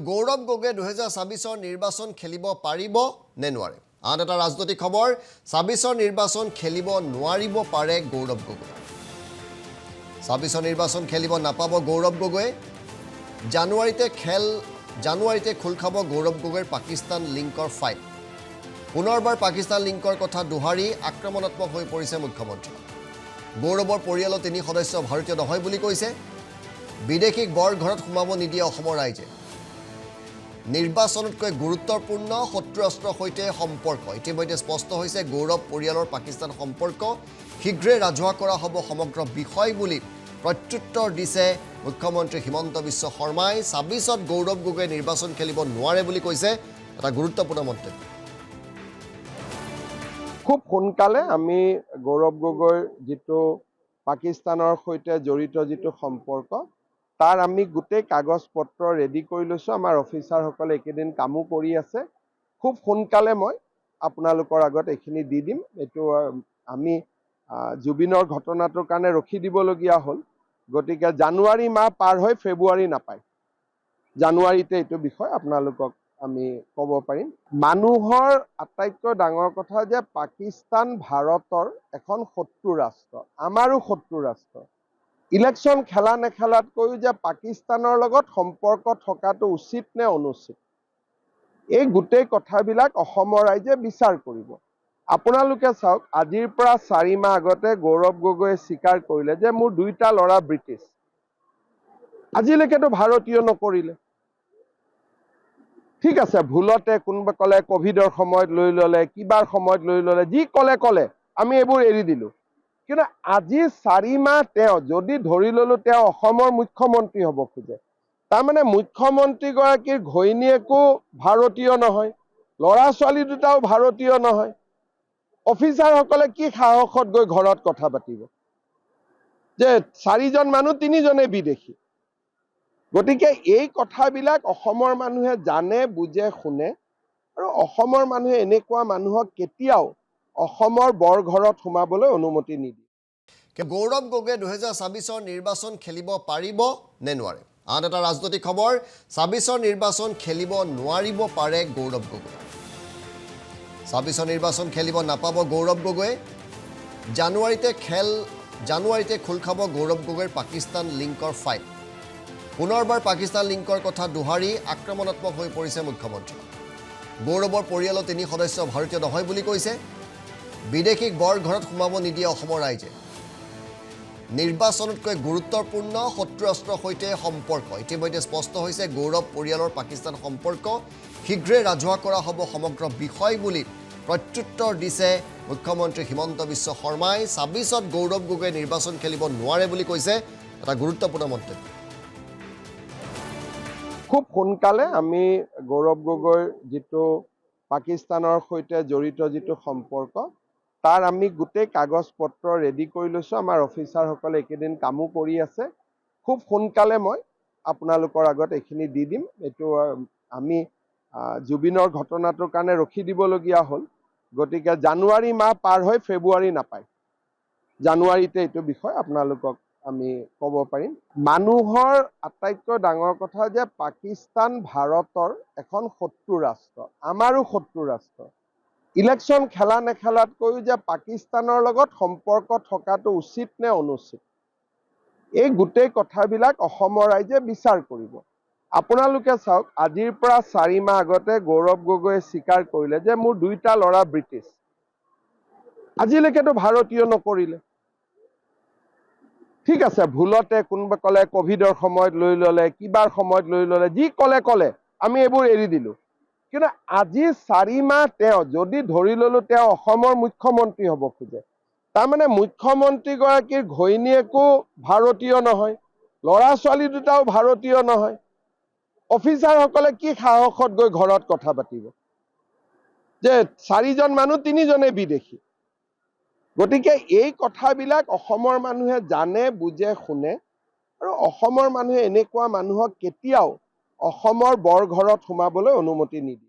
গৌৰৱ গগৈয়ে 2024 নিৰ্বাচন খেলিব পাৰিব নে নোৱাৰে? আন এটা ৰাজনৈতিক খবৰ, 24 নিৰ্বাচন খেলিব নোৱাৰিব পাৰে গৌৰৱ গগৈ। 24 নিৰ্বাচন খেলিব নাপাব গৌৰৱ গগৈ। জানুৱাৰীতে খোল খাব গৌৰৱ গগৈৰ পাকিস্তান লিংকৰ ফাইল। পুনৰবাৰ পাকিস্তান লিংকৰ কথা দোহাৰি আক্ৰমণাত্মক হৈ পৰিছে মুখ্যমন্ত্ৰী। গৌৰৱৰ পৰিয়ালৰ 3 সদস্য ভাৰতীয় নহয় বুলি কৈছে। বিদেশীক বৰ ঘৰত সোমাব নিদিয়ে অসমৰ ৰাইজে। নিৰ্বাচনতকৈ গুৰুত্বপূৰ্ণ শত্ৰু ৰাষ্ট্ৰৰ সৈতে সম্পৰ্ক। ইতিমধ্যে স্পষ্ট হৈছে গৌৰৱ পৰিয়ালৰ পাকিস্তান সম্পৰ্ক শীঘ্ৰে ৰাজহুৱা কৰা হ'ব সমগ্ৰ বিষয় বুলি প্ৰত্যুত্তৰ দিছে মুখ্যমন্ত্ৰী হিমন্ত বিশ্ব শৰ্মাই। 24ত গৌৰৱ গগৈয়ে নিৰ্বাচন খেলিব নোৱাৰে বুলি কৈছে এটা গুৰুত্বপূৰ্ণ মন্তব্য। খুব সোনকালে আমি গৌৰৱ গগৈৰ যিটো পাকিস্তানৰ সৈতে জড়িত যিটো সম্পৰ্ক তাৰ আমি গোটেই কাগজ পত্ৰ ৰেডি কৰি লৈছোঁ। আমাৰ অফিচাৰসকলে এইকেইদিন কামো কৰি আছে। খুব সোনকালে মই আপোনালোকৰ আগত এইখিনি দি দিম। এইটো আমি জুবিনৰ ঘটনাটোৰ কাৰণে ৰখি দিবলগীয়া হ'ল। গতিকে জানুৱাৰী মাহ পাৰ হৈ ফেব্ৰুৱাৰী নাপায়, জানুৱাৰীতে এইটো বিষয় আপোনালোকক আমি ক'ব পাৰিম। মানুহৰ আটাইতকৈ ডাঙৰ কথা যে পাকিস্তান ভাৰতৰ এখন শত্ৰু ৰাষ্ট্ৰ, আমাৰো শত্ৰু ৰাষ্ট্ৰ। ইলেকশ্যন খেলা নেখেলাতকৈও যে পাকিস্তানৰ লগত সম্পৰ্ক থকাটো উচিত নে অনুচিত, এই গোটেই কথাবিলাক অসমৰ ৰাইজে বিচাৰ কৰিব। আপোনালোকে চাওক, আজিৰ পৰা 4 মাহ আগতে গৌৰৱ গগৈয়ে স্বীকাৰ কৰিলে যে মোৰ 2টা ল'ৰা ব্ৰিটিছ। আজিলৈকেতো ভাৰতীয় নকৰিলে। ঠিক আছে, ভুলতে কোনোবা ক'লে কভিডৰ সময়ত লৈ ল'লে, কিবাৰ সময়ত লৈ ল'লে, যি ক'লে আমি এইবোৰ এৰি দিলোঁ। কিন্তু আজি 4 মাহ তেওঁ যদি ধৰি ল'লোঁ তেওঁ অসমৰ মুখ্যমন্ত্ৰী হ'ব খোজে, তাৰমানে মুখ্যমন্ত্ৰীগৰাকীৰ ঘৈণীয়েকো ভাৰতীয় নহয়, ল'ৰা ছোৱালী দুটাও ভাৰতীয় নহয়। অফিচাৰসকলে কি সাহসত গৈ ঘৰত কথা পাতিব যে 4জন মানুহ 3জনে বিদেশী? গতিকে এই কথাবিলাক অসমৰ মানুহে জানে, বুজে, শুনে। আৰু অসমৰ মানুহে এনেকুৱা মানুহক কেতিয়াও অসমৰ বৰঘৰত সোমাবলৈ অনুমতি নিদিয়ে। গৌৰৱ গগৈয়ে 2024 নিৰ্বাচন খেলিব পাৰিব নে নোৱাৰে? আন এটা ৰাজনৈতিক খবৰ, 24 নিৰ্বাচন খেলিব নোৱাৰিব পাৰে গৌৰৱ গগৈ। 24 নিৰ্বাচন খেলিব নাপাব গৌৰৱ গগৈ। জানুৱাৰীতে খোল খাব গৌৰৱ গগৈৰ পাকিস্তান লিংকৰ ফাইল। পুনৰবাৰ পাকিস্তান লিংকৰ কথা দোহাৰি আক্ৰমণাত্মক হৈ পৰিছে মুখ্যমন্ত্ৰী। গৌৰৱৰ পৰিয়ালৰ 3 সদস্য ভাৰতীয় নহয় বুলি কৈছে। বিদেশীক বৰ ঘৰত সোমাব নিদিয়ে অসমৰ ৰাইজে। নিৰ্বাচনতকৈ গুৰুত্বপূৰ্ণ শত্ৰু ৰাষ্ট্ৰৰ সৈতে সম্পৰ্ক। ইতিমধ্যে স্পষ্ট হৈছে গৌৰৱ পৰিয়ালৰ পাকিস্তান সম্পৰ্ক শীঘ্ৰে ৰাজহুৱা কৰা হ'ব সমগ্ৰ বিষয় বুলি প্ৰত্যুত্তৰ দিছে মুখ্যমন্ত্ৰী হিমন্ত বিশ্ব শৰ্মাই। 24ত গৌৰৱ গগৈয়ে নিৰ্বাচন খেলিব নোৱাৰে বুলি কৈছে এটা গুৰুত্বপূৰ্ণ মন্তব্য। খুব সোনকালে আমি গৌৰৱ গগৈৰ যিটো পাকিস্তানৰ সৈতে জড়িত যিটো সম্পৰ্ক তাৰ আমি গোটেই কাগজ পত্ৰ ৰেডি কৰি লৈছোঁ। আমাৰ অফিচাৰসকলে এইকেইদিন কামো কৰি আছে। খুব সোনকালে মই আপোনালোকৰ আগত এইখিনি দি দিম। এইটো আমি জুবিনৰ ঘটনাটোৰ কাৰণে ৰখি দিবলগীয়া হ'ল। গতিকে জানুৱাৰী মাহ পাৰ হৈ ফেব্ৰুৱাৰী নাপায়, জানুৱাৰীতে এইটো বিষয় আপোনালোকক আমি ক'ব পাৰিম। মানুহৰ আটাইতকৈ ডাঙৰ কথা যে পাকিস্তান ভাৰতৰ এখন শত্ৰু ৰাষ্ট্ৰ, আমাৰো শত্ৰু ৰাষ্ট্ৰ। ইলেকশ্যন খেলা নেখেলাতকৈও যে পাকিস্তানৰ লগত সম্পৰ্ক থকাটো উচিত নে অনুচিত, এই গোটেই কথাবিলাক অসমৰ ৰাইজে বিচাৰ কৰিব। আপোনালোকে চাওক, আজিৰ পৰা 4 মাহ আগতে গৌৰৱ গগৈয়ে স্বীকাৰ কৰিলে যে মোৰ 2টা ল'ৰা ব্ৰিটিছ। আজিলৈকেতো ভাৰতীয় নকৰিলে। ঠিক আছে, ভুলতে কোনোবা ক'লে কভিডৰ সময়ত লৈ ল'লে, কিবাৰ সময়ত লৈ ল'লে, যি ক'লে আমি এইবোৰ এৰি দিলোঁ। কিন্তু আজি 4 মাহ তেওঁ যদি ধৰি ল'লোঁ তেওঁ অসমৰ মুখ্যমন্ত্ৰী হ'ব খোজে, তাৰমানে মুখ্যমন্ত্ৰীগৰাকীৰ ঘৈণীয়েকো ভাৰতীয় নহয়, ল'ৰা ছোৱালী দুটাও ভাৰতীয় নহয়। অফিচাৰসকলে কি সাহসত গৈ ঘৰত কথা পাতিব যে 4জন মানুহ 3জনে বিদেশী? গতিকে এই কথাবিলাক অসমৰ মানুহে জানে, বুজে, শুনে। আৰু অসমৰ মানুহে এনেকুৱা মানুহক কেতিয়াও অসমৰ বৰঘৰত সোমাবলৈ অনুমতি নিদিয়ে।